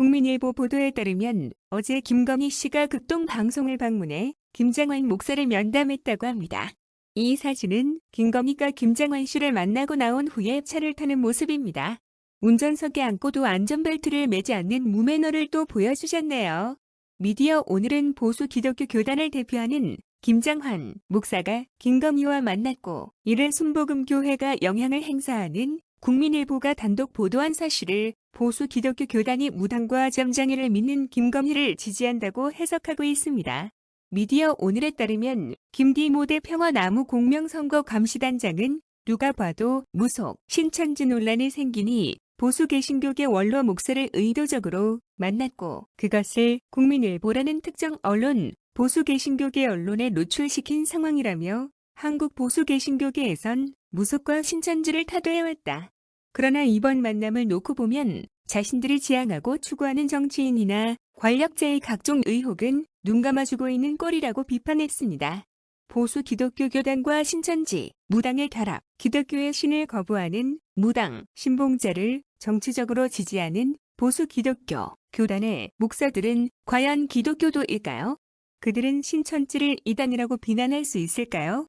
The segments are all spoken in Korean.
국민일보 보도에 따르면 어제 김건희 씨가 극동 방송을 방문해 김장환 목사를 면담했다고 합니다. 이 사진은 김건희가 김장환 씨를 만나고 나온 후에 차를 타는 모습입니다. 운전석에 앉고도 안전벨트를 매지 않는 무매너를 또 보여주셨네요. 미디어 오늘은 보수 기독교 교단을 대표하는 김장환 목사가 김건희와 만났고 이를 순복음교회가 영향을 행사하는 국민일보가 단독 보도한 사실을 보수 기독교 교단이 무당과 점장이를 믿는 김건희를 지지한다고 해석하고 있습니다. 미디어 오늘에 따르면 김디모대 평화나무 공명선거 감시단장은 누가 봐도 무속, 신천지 논란이 생기니 보수 개신교계 원로 목사를 의도적으로 만났고 그것을 국민일보라는 특정 언론, 보수 개신교계 언론에 노출시킨 상황이라며 한국 보수 개신교계에선 무속과 신천지를 타도해왔다. 그러나 이번 만남을 놓고 보면 자신들이 지향하고 추구하는 정치인이나 권력자의 각종 의혹은 눈 감아주고 있는 꼴이라고 비판했습니다. 보수 기독교 교단과 신천지, 무당의 결합, 기독교의 신을 거부하는 무당, 신봉자를 정치적으로 지지하는 보수 기독교 교단의 목사들은 과연 기독교도일까요? 그들은 신천지를 이단이라고 비난할 수 있을까요?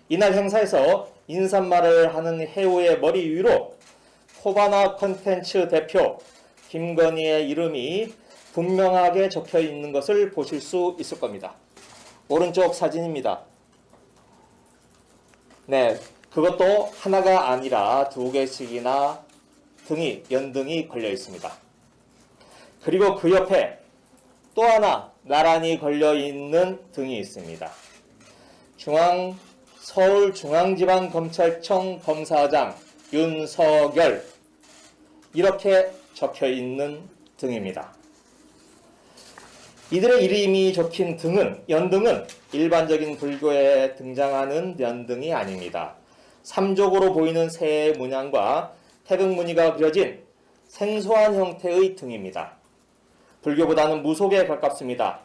이날 행사에서 인사말을 하는 해우의 머리 위로 코바나 컨텐츠 대표 김건희의 이름이 분명하게 적혀 있는 것을 보실 수 있을 겁니다. 오른쪽 사진입니다. 네, 그것도 하나가 아니라 두 개씩이나 연등이 걸려 있습니다. 그리고 그 옆에 또 하나 나란히 걸려 있는 등이 있습니다. 서울중앙지방검찰청 검사장 윤석열 이렇게 적혀 있는 등입니다. 이들의 이름이 적힌 연등은 일반적인 불교에 등장하는 연등이 아닙니다. 삼족으로 보이는 새의 문양과 태극 무늬가 그려진 생소한 형태의 등입니다. 불교보다는 무속에 가깝습니다.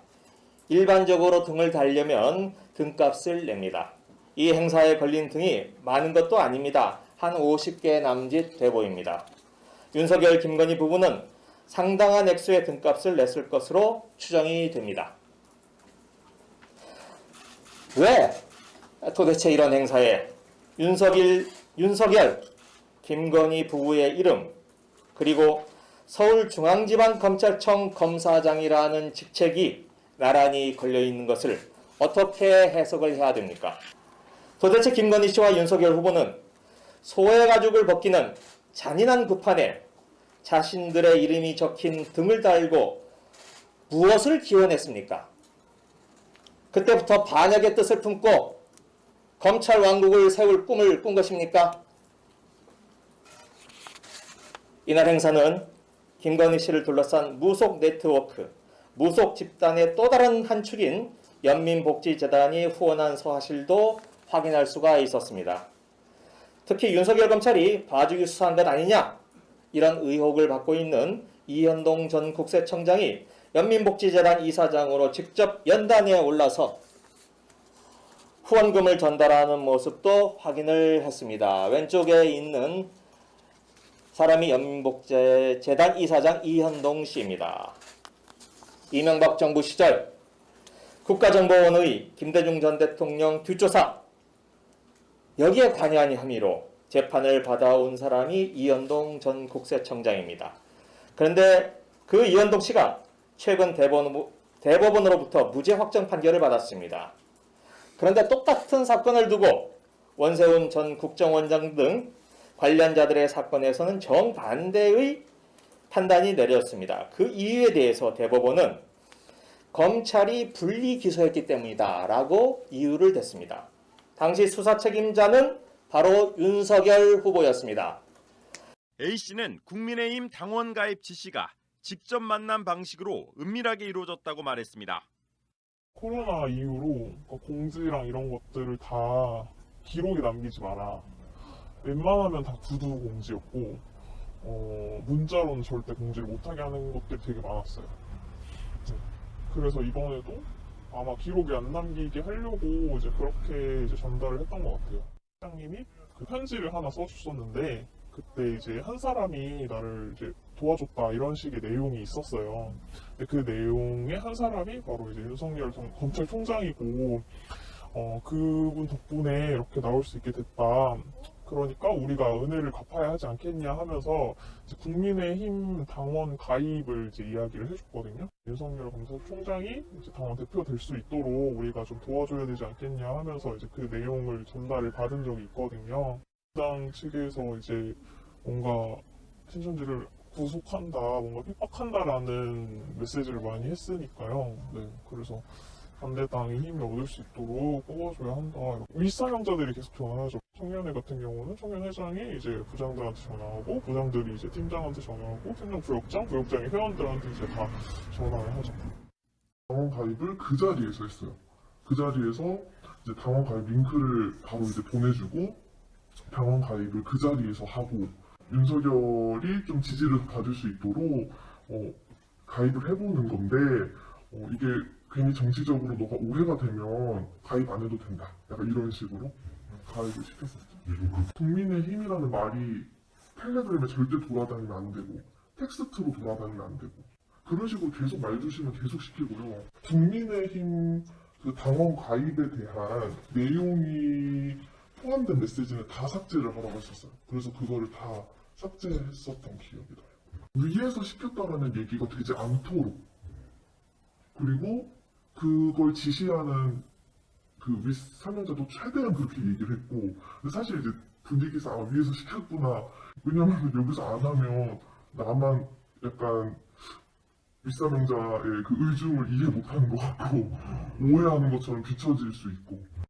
일반적으로 등을 달려면 등값을 냅니다. 이 행사에 걸린 등이 많은 것도 아닙니다. 한 50개 남짓 돼 보입니다. 윤석열, 김건희 부부는 상당한 액수의 등값을 냈을 것으로 추정이 됩니다. 왜 도대체 이런 행사에 윤석열, 김건희 부부의 이름 그리고 서울중앙지방검찰청 검사장이라는 직책이 나란히 걸려있는 것을 어떻게 해석을 해야 됩니까? 도대체 김건희 씨와 윤석열 후보는 소외 가죽을 벗기는 잔인한 구판에 자신들의 이름이 적힌 등을 달고 무엇을 기원했습니까? 그때부터 반역의 뜻을 품고 검찰 왕국을 세울 꿈을 꾼 것입니까? 이날 행사는 김건희 씨를 둘러싼 무속 네트워크, 무속 집단의 또 다른 한 축인 연민복지재단이 후원한 서하실도 확인할 수가 있었습니다. 특히 윤석열 검찰이 봐주기 수사한 것 아니냐 이런 의혹을 받고 있는 이현동 전 국세청장이 연민복지재단 이사장으로 직접 연단에 올라서 후원금을 전달하는 모습도 확인을 했습니다. 왼쪽에 있는 사람이 연민복지재단 이사장 이현동 씨입니다. 이명박 정부 시절 국가정보원의 김대중 전 대통령 뒷조사 여기에 관여한 혐의로 재판을 받아온 사람이 이현동 전 국세청장입니다. 그런데 그 이현동 씨가 최근 대법원으로부터 무죄 확정 판결을 받았습니다. 그런데 똑같은 사건을 두고 원세훈 전 국정원장 등 관련자들의 사건에서는 정반대의 판단이 내렸습니다. 그 이유에 대해서 대법원은 검찰이 분리 기소했기 때문이다 라고 이유를 댔습니다. 당시 수사 책임자는 바로 윤석열 후보였습니다. A씨는 국민의힘 당원 가입 지시가 직접 만난 방식으로 은밀하게 이루어졌다고 말했습니다. 코로나 이후로 공지랑 이런 것들을 다 기록에 남기지 마라. 웬만하면 다 구두 공지였고 문자로는 절대 공지를 못하게 하는 것들이 되게 많았어요. 그래서 이번에도 아마 기록에 안 남기게 하려고 이제 그렇게 이제 전달을 했던 것 같아요. 사장님이 그 편지를 하나 써주셨는데 그때 이제 한 사람이 나를 이제 도와줬다 이런 식의 내용이 있었어요. 근데 그 내용의 한 사람이 바로 이제 윤석열 검찰총장이고 그분 덕분에 이렇게 나올 수 있게 됐다. 그러니까 우리가 은혜를 갚아야 하지 않겠냐 하면서 이제 국민의힘 당원 가입을 이제 이야기를 해줬거든요. 윤석열 검찰총장이 이제 당원 대표 될 수 있도록 우리가 좀 도와줘야 되지 않겠냐 하면서 이제 그 내용을 전달을 받은 적이 있거든요. 당 측에서 이제 뭔가 신천지를 구속한다, 뭔가 핍박한다라는 메시지를 많이 했으니까요. 네, 그래서 반대당이 힘을 얻을 수 있도록 뽑아줘야 한다. 윗사명자들이 계속 전화하죠. 청년회 같은 경우는 청년회장이 이제 부장들한테 전화하고, 부장들이 이제 팀장한테 전화하고, 팀장 부역장이 회원들한테 이제 다 전화를 하죠. 당원 가입을 그 자리에서 했어요. 그 자리에서 이제 당원 가입 링크를 바로 이제 보내주고, 당원 가입을 그 자리에서 하고, 윤석열이 좀 지지를 받을 수 있도록 가입을 해보는 건데, 이게 괜히 정치적으로 너가 오해가 되면 가입 안 해도 된다. 약간 이런 식으로 가입을 시켰었죠. 국민의힘이라는 말이 텔레그램에 절대 돌아다니면 안 되고 텍스트로 돌아다니면 안 되고 그런 식으로 계속 말 주시면 계속 시키고요. 국민의힘 그 당원 가입에 대한 내용이 포함된 메시지는 다 삭제를 하라고 했었어요. 그래서 그거를 다 삭제했었던 기억이 나요. 위에서 시켰다라는 얘기가 되지 않도록 그리고 그걸 지시하는 그 윗사명자도 최대한 그렇게 얘기를 했고 근데 사실 이제 분위기상 위에서 시켰구나 왜냐면 여기서 안 하면 나만 약간 윗사명자의 그 의중을 이해 못하는 것 같고 오해하는 것처럼 비춰질 수 있고